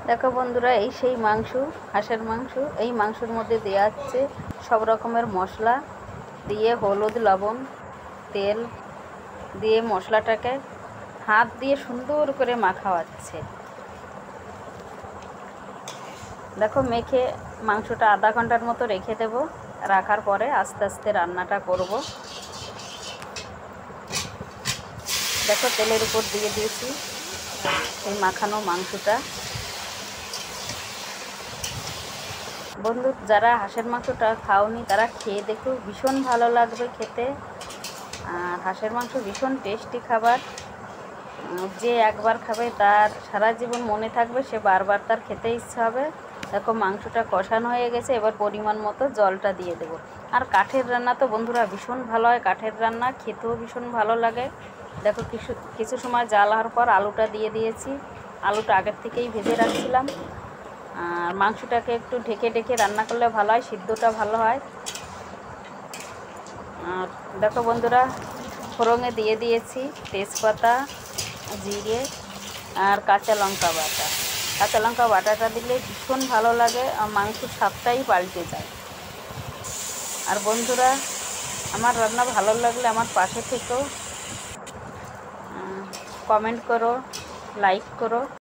দেখো বন্ধুরা, এই সেই মাংস, হাঁসের মাংস। এই মাংসের মধ্যে দেওয়া হচ্ছে সব রকমের মশলা দিয়ে, হলুদ, লবণ, তেল দিয়ে মশলাটাকে হাত দিয়ে সুন্দর করে মাখা হচ্ছে। দেখো, মেখে মাংসটা আধা ঘন্টার মতো রেখে দেব। রাখার পরে আস্তে আস্তে রান্নাটা করব। দেখো, তেলের উপর দিয়ে দিয়েছি এই মাখানো মাংসটা। বন্ধু, যারা হাঁসের মাংসটা খাওনি তারা খেয়ে দেখো, ভীষণ ভালো লাগবে খেতে। আর হাঁসের মাংস ভীষণ টেস্টি খাবার। যে একবার খাবে তার সারা জীবন মনে থাকবে, সে বারবার তার খেতে ইচ্ছা হবে। দেখো, মাংসটা কষানো হয়ে গেছে, এবার পরিমাণ মতো জলটা দিয়ে দেবো। আর কাঠের রান্না তো বন্ধুরা ভীষণ ভালো হয়, কাঠের রান্না খেতেও ভীষণ ভালো লাগে। দেখো, কিছু সময় জাল হওয়ার পর আলুটা দিয়ে দিয়েছি। আলুটা আগের থেকেই ভেজে রাখছিলাম। আর মাংসটাকে একটু ঢেকে ঢেকে রান্না করলে ভালো হয়, সিদ্ধটা ভালো হয়। আর দেখো বন্ধুরা, ফোড়নে দিয়ে দিয়েছি তেজপাতা, জিরে আর কাঁচা লঙ্কা বাটা। কাঁচা লঙ্কা বাটাটা দিলে ভীষণ ভালো লাগে, আর মাংসের স্বাদটাই পাল্টে যায়। আর বন্ধুরা, আমার রান্না ভালো লাগলে আমার পাশে থেকেও কমেন্ট করো, লাইক করো।